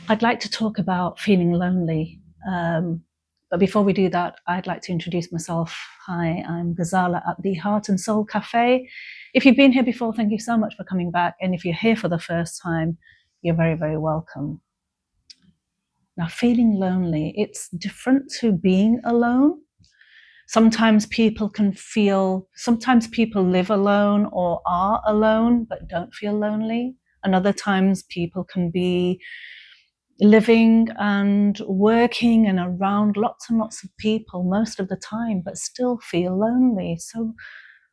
I'd like to talk about feeling lonely. But before we do that, I'd like to introduce myself. Hi, I'm Ghazala at the Heart and Soul Cafe. If you've been here before, thank you so much for coming back. And if you're here for the first time, you're very, very welcome. Now, feeling lonely, it's different to being alone. Sometimes people live alone or are alone, but don't feel lonely. And other times people can be living and working and around lots and lots of people most of the time, but still feel lonely. So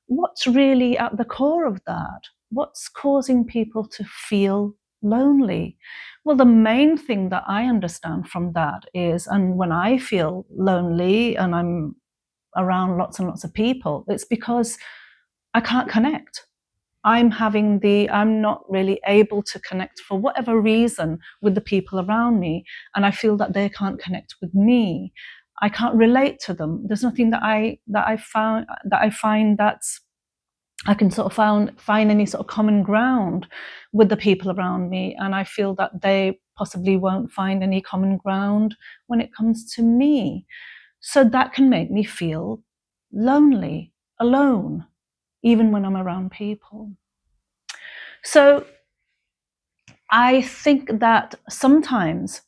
what's really at the core of that? What's causing people to feel lonely? Well, the main thing that I understand from that is, and when I feel lonely and I'm around lots and lots of people, it's because I can't connect. I'm not really able to connect for whatever reason with the people around me. And I feel that they can't connect with me. I can't relate to them. There's nothing that I find that's I can sort of find any sort of common ground with the people around me. And I feel that they possibly won't find any common ground when it comes to me. So that can make me feel lonely, alone, even when I'm around people. So I think that sometimes,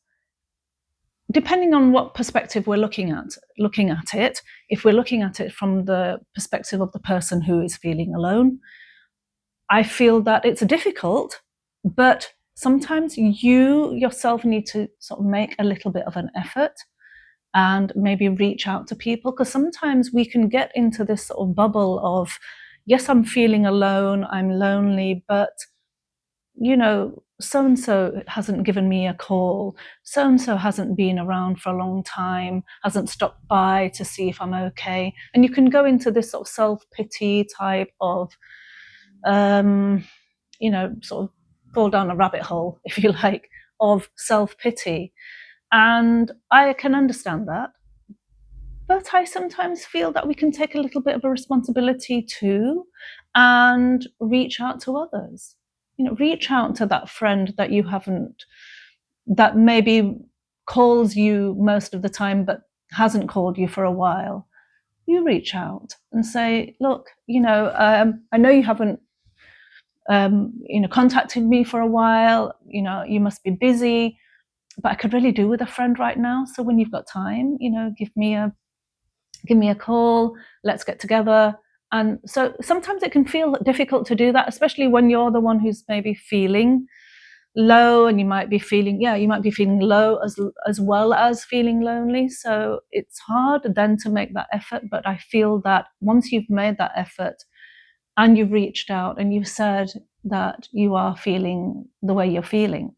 depending on what perspective we're looking at it, if we're looking at it from the perspective of the person who is feeling alone, I feel that it's difficult, but sometimes you yourself need to sort of make a little bit of an effort and maybe reach out to people, because sometimes we can get into this sort of bubble of, yes, I'm feeling alone, I'm lonely, but so and so hasn't given me a call, so and so hasn't been around for a long time, hasn't stopped by to see if I'm okay. And you can go into this sort of self-pity type of sort of fall down a rabbit hole, if you like, of self-pity. And I can understand that. But I sometimes feel that we can take a little bit of a responsibility too and reach out to others. Reach out to that friend that you haven't, that maybe calls you most of the time but hasn't called you for a while. You reach out and say, look, I know you haven't contacted me for a while, you must be busy, but I could really do with a friend right now. So when you've got time, give me a call, let's get together. And so sometimes it can feel difficult to do that, especially when you're the one who's maybe feeling low, and you might be feeling low as well as feeling lonely. So it's hard then to make that effort. But I feel that once you've made that effort and you've reached out and you've said that you are feeling the way you're feeling,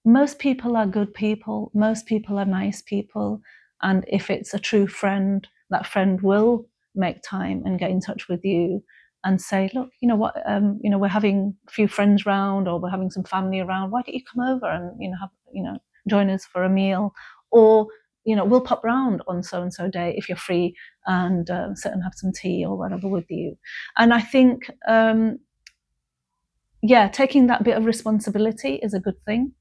most people are good people, most people are nice people. And if it's a true friend, that friend will make time and get in touch with you and say, look, you know what, we're having a few friends round, or we're having some family around. Why don't you come over and join us for a meal, or we'll pop round on so and so day if you're free, and sit and have some tea or whatever with you. And I think, taking that bit of responsibility is a good thing.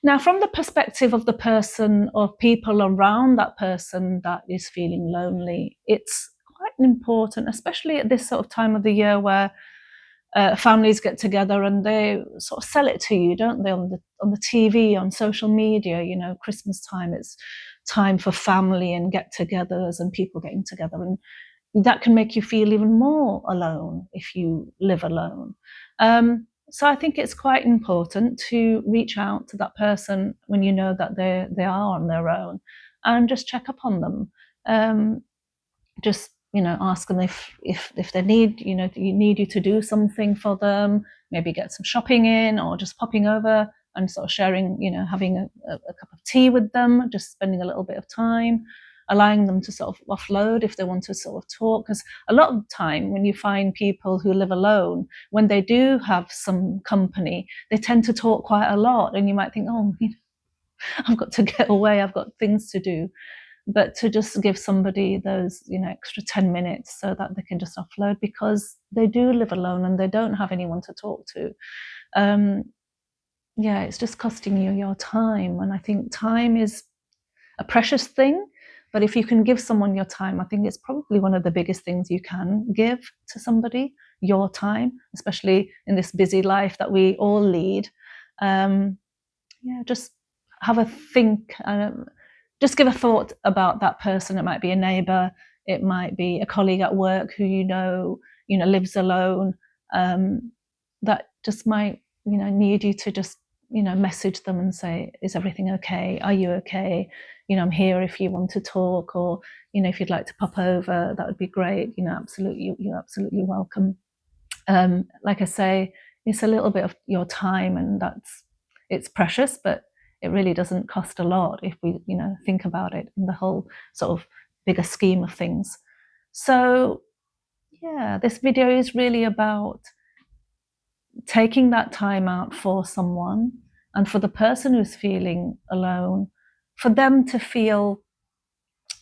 Now, from the perspective of the person, or people around that person that is feeling lonely, it's quite important, especially at this sort of time of the year where families get together and they sort of sell it to you, don't they, on the TV, on social media. Christmas time, it's time for family and get-togethers and people getting together, and that can make you feel even more alone if you live alone. So I think it's quite important to reach out to that person when you know that they are on their own, and just check up on them. Just ask them if they need you to do something for them, maybe get some shopping in, or just popping over and sort of sharing, having a cup of tea with them, just spending a little bit of time, allowing them to sort of offload if they want to sort of talk. Because a lot of the time when you find people who live alone, when they do have some company, they tend to talk quite a lot, and you might think, oh, I've got to get away, I've got things to do. But to just give somebody those extra 10 minutes so that they can just offload, because they do live alone and they don't have anyone to talk to. yeah, it's just costing you your time. And I think time is a precious thing, but if you can give someone your time, I think it's probably one of the biggest things you can give to somebody, your time, especially in this busy life that we all lead. Yeah, just have a think, just give a thought about that person. It might be a neighbor, it might be a colleague at work who lives alone, that just might need you to just message them and say, is everything okay, are you okay, I'm here if you want to talk, or if you'd like to pop over, that would be great. Absolutely, you're absolutely welcome. Like I say, it's a little bit of your time, and it's precious, but it really doesn't cost a lot if we think about it in the whole sort of bigger scheme of things. So yeah, this video is really about taking that time out for someone, and for the person who's feeling alone, for them to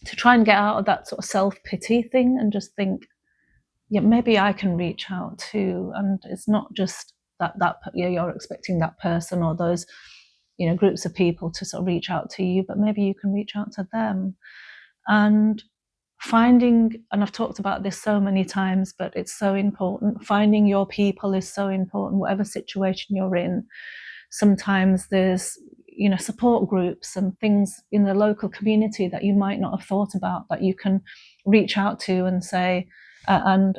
try and get out of that sort of self-pity thing and just think, yeah, maybe I can reach out too. And it's not just that you're expecting that person or those groups of people to sort of reach out to you, but maybe you can reach out to them. And and I've talked about this so many times, but it's so important. Finding your people is so important, whatever situation you're in. Sometimes there's support groups and things in the local community that you might not have thought about, that you can reach out to and say, or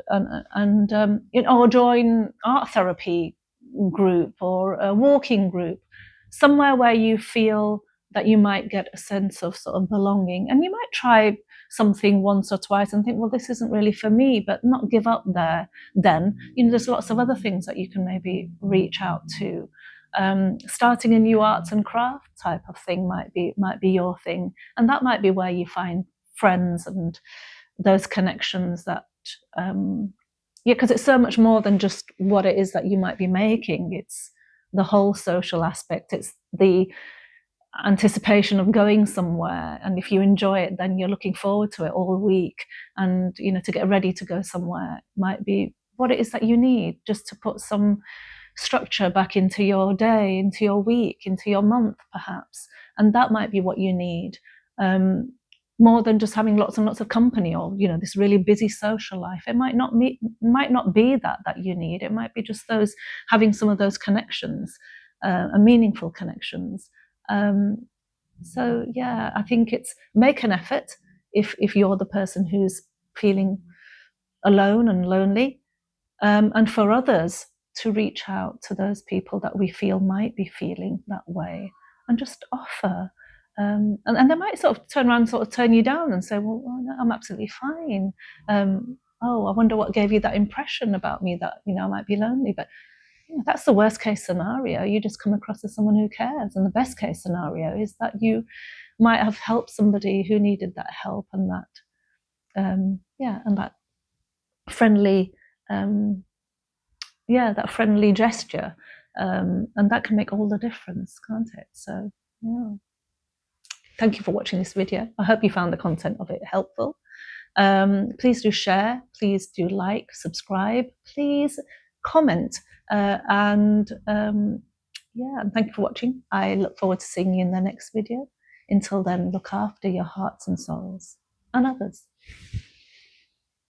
join art therapy group or a walking group, somewhere where you feel that you might get a sense of sort of belonging. And you might try something once or twice and think, well, this isn't really for me, but not give up there. Then there's lots of other things that you can maybe reach out to. Starting a new arts and craft type of thing might be your thing, and that might be where you find friends and those connections that because it's so much more than just what it is that you might be making. It's the whole social aspect. It's the anticipation of going somewhere, and if you enjoy it, then you're looking forward to it all week. And to get ready to go somewhere might be what it is that you need, just to put some structure back into your day, into your week, into your month perhaps. And that might be what you need, more than just having lots and lots of company, or this really busy social life. It might not be that you need. It might be just having some of those connections, meaningful connections. So yeah, I think it's make an effort if you're the person who's feeling alone and lonely, and for others to reach out to those people that we feel might be feeling that way, and just offer. And they might sort of turn around and sort of turn you down and say, well, no, I'm absolutely fine. Oh, I wonder what gave you that impression about me, that I might be lonely. But that's the worst case scenario. You just come across as someone who cares. And the best case scenario is that you might have helped somebody who needed that help, and that and that friendly that friendly gesture, and that can make all the difference, can't it? So yeah, thank you for watching this video. I hope you found the content of it helpful. Please do share, please do like, subscribe, please comment, and thank you for watching. I look forward to seeing you in the next video. Until then, look after your hearts and souls and others.